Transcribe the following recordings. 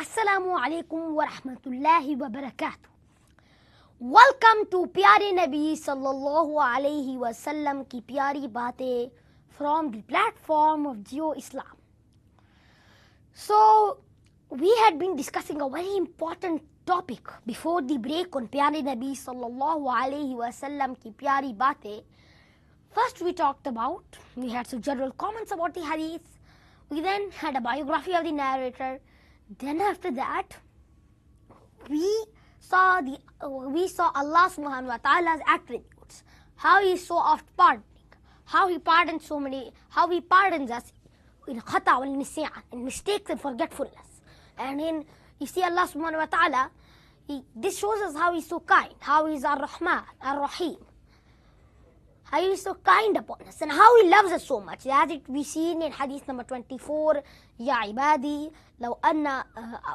Assalamu alaikum wa rahmatullahi wa barakatuh. Welcome to Payare Nabi sallallahu alayhi wa sallam ki Payari Batain from the platform of Geo Islam. So, we had been discussing a very important topic before the break on Payare Nabi sallallahu alayhi wa sallam ki Payari Batain. First we had some general comments about the hadith. We then had a biography of the narrator. Then after that, we saw Allah subhanahu wa ta'ala's attributes, how He is so oft pardoning, how He pardons us in khata wal nisyan, in mistakes and forgetfulness. And you see Allah subhanahu wa ta'ala, this shows us how He is so kind, how He is ar-Rahman, ar-Rahim, how He is so kind upon us and how He loves us so much. As we seen in hadith number 24, Ya ibadi, law anna,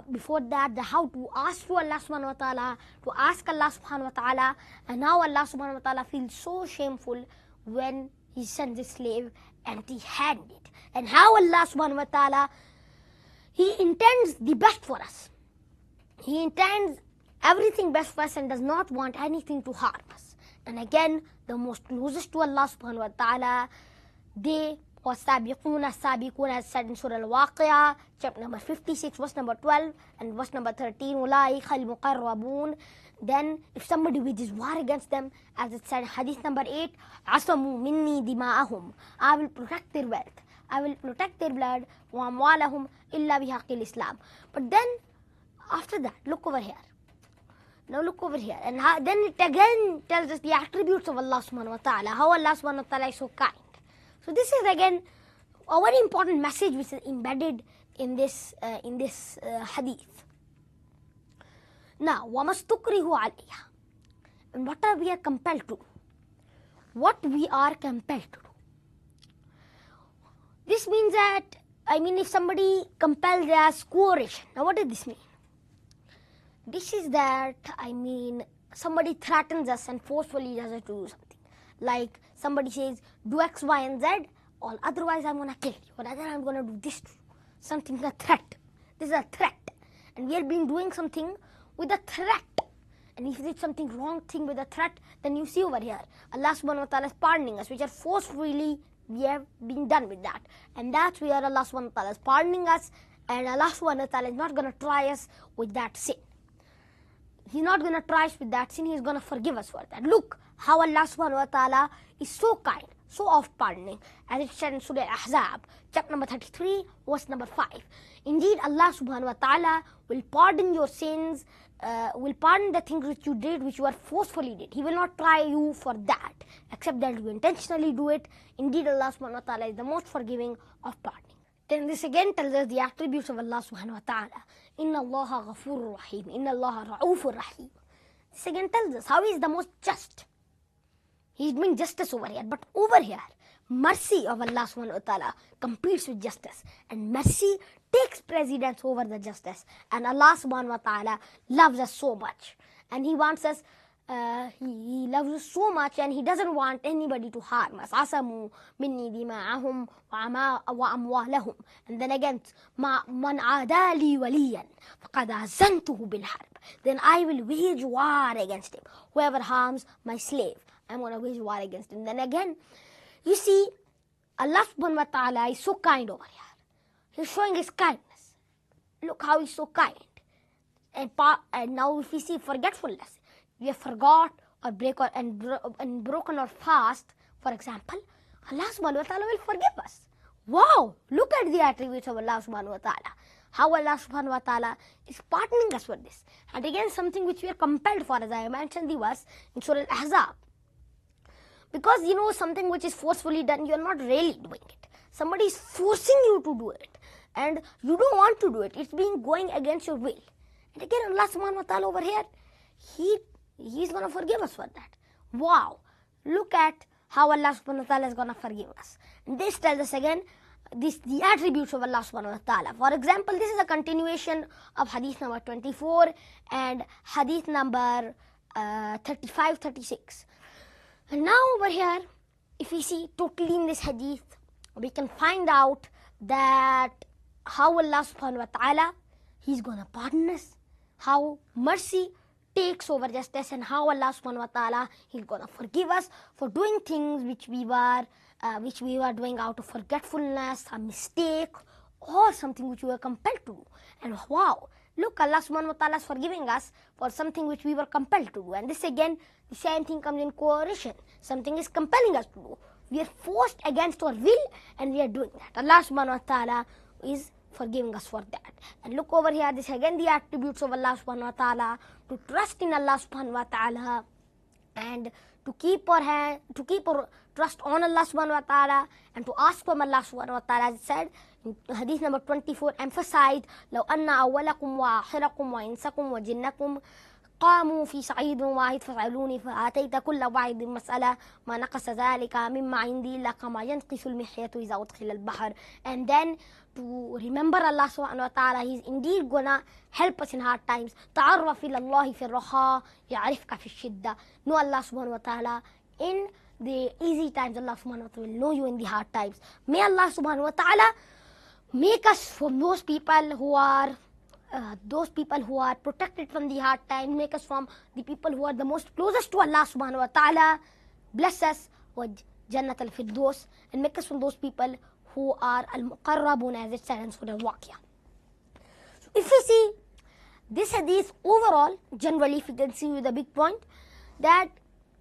before that, the how to ask to Allah subhanahu wa ta'ala, to ask Allah subhanahu wa ta'ala, and now Allah subhanahu wa ta'ala feels so shameful when He sends His slave empty-handed. And how Allah subhanahu wa ta'ala, He intends the best for us. He intends everything best for us and does not want anything to harm us. And again, the most closest to Allah subhanahu wa ta'ala, they وَالسَّابِقُونَ السَّابِقُونَ, as said in Surah Al-Waqi'ah, chapter number 56, verse number 12 and verse number 13, أُولَٰئِكَ الْمُقَرَّبُونَ. Then if somebody wages war against them, as it said in hadith number 8, عَصَمُوا مِنِّي دِمَاءَهُمْ, I will protect their wealth, I will protect their blood, وَأَمْوَالَهُمْ إِلَّا بِحَقِّ الْإِسْلَامِ. But then, after that, look over here. Now look over here. And then it again tells us the attributes of Allah subhanahu wa ta'ala, how Allah subhanahu wa ta'ala is so kind. So this is again a very important message which is embedded in this hadith. Now, وَمَسْتُكْرِهُ عَلَيْهَا, and what are we are compelled to? What we are compelled to do. This means that, if somebody compels as coercion. Now what does this mean? This is that, somebody threatens us and forcefully does us to do something. Like somebody says, do X, Y, and Z, or otherwise I'm going to kill you, or other I'm going to do this to you. Something, a threat. This is a threat. And we have been doing something with a threat. And if it's something wrong thing with a threat, then you see over here, Allah subhanahu wa ta'ala is pardoning us, which are forcefully we have been done with that. And that's where Allah subhanahu wa ta'ala is pardoning us, and Allah subhanahu wa ta'ala is not going to try us with that sin. He's not going to try us with that sin. He's going to forgive us for that. Look how Allah subhanahu wa ta'ala is so kind, so oft pardoning. As it said in Surah Ahzab, chapter number 33, verse number 5. Indeed, Allah subhanahu wa ta'ala will pardon your sins, will pardon the things which you did, which you are forcefully did. He will not try you for that, except that you intentionally do it. Indeed, Allah subhanahu wa ta'ala is the most forgiving of pardoning. Then this again tells us the attributes of Allah subhanahu wa ta'ala. Inna Allaha ghafurur rahim. Inna Allaha ra'ufur rahim. This again tells us how He is the most just. He is doing justice over here. But over here, mercy of Allah subhanahu wa ta'ala competes with justice. And mercy takes precedence over the justice. And Allah subhanahu wa ta'ala loves us so much. And He wants us, He loves us so much, and He doesn't want anybody to harm us. عَصَمُوا مِنِّي دِمَاءَهُمْ وَأَمْوَالَهُمْ. And then again, مَنْ عَادَى لِي وَلِيًّا فَقَدْ أَذَنْتُهُ بِالْحَرْبِ. Then I will wage war against him. Whoever harms my slave, I'm going to wage war against him. Then again, you see, Allah subhanahu wa ta'ala is so kind over here. He's showing His kindness. Look how He's so kind. And now if we see forgetfulness, we have forgot or broken our fast, for example, Allah subhanahu wa ta'ala will forgive us. Wow! Look at the attributes of Allah subhanahu wa ta'ala. How Allah subhanahu wa ta'ala is pardoning us for this. And again, something which we are compelled for, as I mentioned the verse in Surah Al-Ahzab. Because something which is forcefully done, you are not really doing it. Somebody is forcing you to do it, and you don't want to do it. It's being going against your will. And again, Allah subhanahu wa ta'ala over here, He's going to forgive us for that. Wow! Look at how Allah subhanahu wa ta'ala is going to forgive us. And this tells us again the attributes of Allah subhanahu wa ta'ala. For example, this is a continuation of hadith number 24 and hadith number 35, 36. And now over here, if we see totally in this hadith, we can find out that how Allah subhanahu wa ta'ala He's going to pardon us. How mercy takes over justice, and how Allah subhanahu wa ta'ala, He's going to forgive us for doing things which we were doing out of forgetfulness, a mistake, or something which we were compelled to do. And wow, look, Allah subhanahu wa ta'ala is forgiving us for something which we were compelled to do. And this again, the same thing comes in coercion. Something is compelling us to do. We are forced against our will, and we are doing that. Allah subhanahu wa ta'ala is forgiving us for that. And look over here, this again the attributes of Allah subhanahu wa ta'ala, to trust in Allah subhanahu wa ta'ala, and to keep our trust on Allah subhanahu wa ta'ala, and to ask from Allah subhanahu wa ta'ala. As it said in hadith number 24, emphasized, لو أن أولكم وآخركم وإنسكم وجنكم قاموا في صعيد واحد فسألوني فآتيت كل واحد مسألة ما نقص ذلك مما عندي إلا كما ينقص المحيط إذا أدخل البحر. And then to remember Allah subhanahu wa ta'ala, He's indeed gonna help us in hard times. تعرف إلى الله في الرخاء يعرفك في الشدة. Know Allah subhanahu wa ta'ala in the easy times. Allah subhanahu wa ta'ala will know you in the hard times. May Allah subhanahu wa ta'ala make us from those people who are protected from the hard times. Make us from the people who are the most closest to Allah subhanahu wa ta'ala. Bless us with Jannat al-Firdaus, and make us from those people who are al-muqarrabun, as it said in Surah Al-Waqiyah. So if we see this hadith overall, generally, if you can see with a big point, that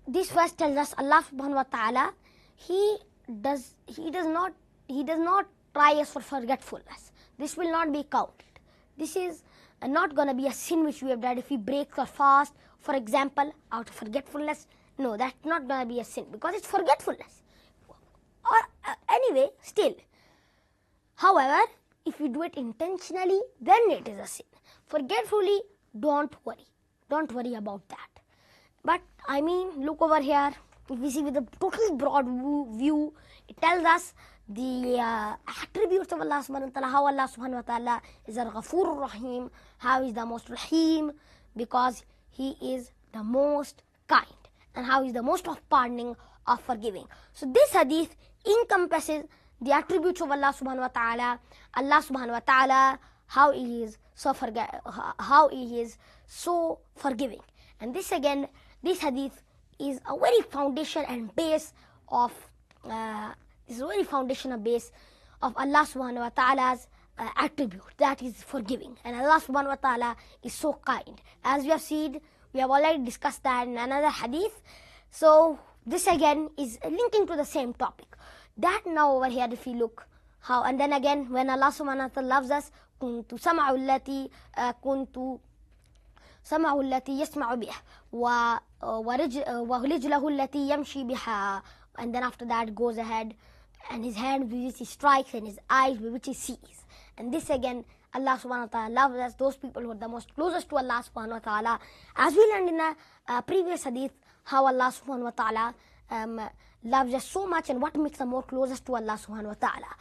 this verse tells us Allah subhanahu wa ta'ala, He does not try us for forgetfulness. This will not be counted. This is not going to be a sin which we have done if we break our fast, for example, out of forgetfulness. No, that's not going to be a sin, because it's forgetfulness. Or anyway, still. However, if you do it intentionally, then it is a sin. Forgetfully, don't worry. Don't worry about that. But I mean, look over here. If we see with a totally broad view, it tells us the attributes of Allah subhanahu wa ta'ala, how Allah subhanahu wa ta'ala is al-Ghafur rahim, how He is the most Rahim, because He is the most kind, and how He is the most of pardoning, of forgiving. So this hadith encompasses the attributes of Allah subhanahu wa ta'ala. Allah subhanahu wa ta'ala, how He is so forgiving. And this again, this hadith is a very foundation and base of Allah subhanahu wa ta'ala's attribute, that is forgiving. And Allah subhanahu wa ta'ala is so kind. As we have seen, we have already discussed that in another hadith. So this again is linking to the same topic. That now over here, if we look how, and then again, when Allah subhanahu wa ta'ala loves us, كنت سمعه التي يسمع به ورجله التي يمشي بها. And then after that goes ahead, and his hand with which he strikes, and his eyes with which he sees. And this again, Allah subhanahu wa ta'ala loves us, those people who are the most closest to Allah subhanahu wa ta'ala. As we learned in a previous hadith, how Allah subhanahu wa ta'ala loves us so much, and what makes us more closest to Allah subhanahu wa ta'ala.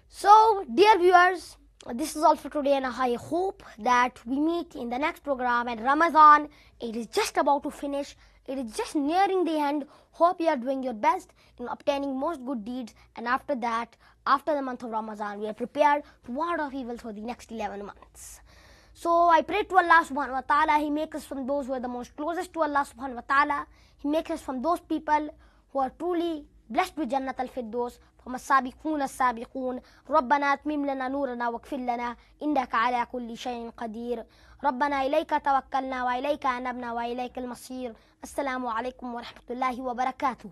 So, dear viewers, this is all for today, and I hope that we meet in the next program. And Ramadan, it is just about to finish. It is just nearing the end. Hope you are doing your best in obtaining most good deeds. And after that, after the month of Ramadan, we are prepared to ward off evils for the next 11 months. So I pray to Allah subhanahu wa ta'ala, He makes us from those who are the most closest to Allah subhanahu wa ta'ala. He makes us from those people who are truly blessed with Jannat al-Firdaus. هم السابقون السابقون. ربنا أتمم لنا نورنا واغفر لنا إنك على كل شيء قدير. ربنا إليك توكلنا وإليك أنبنا وإليك المصير. السلام عليكم ورحمة الله وبركاته.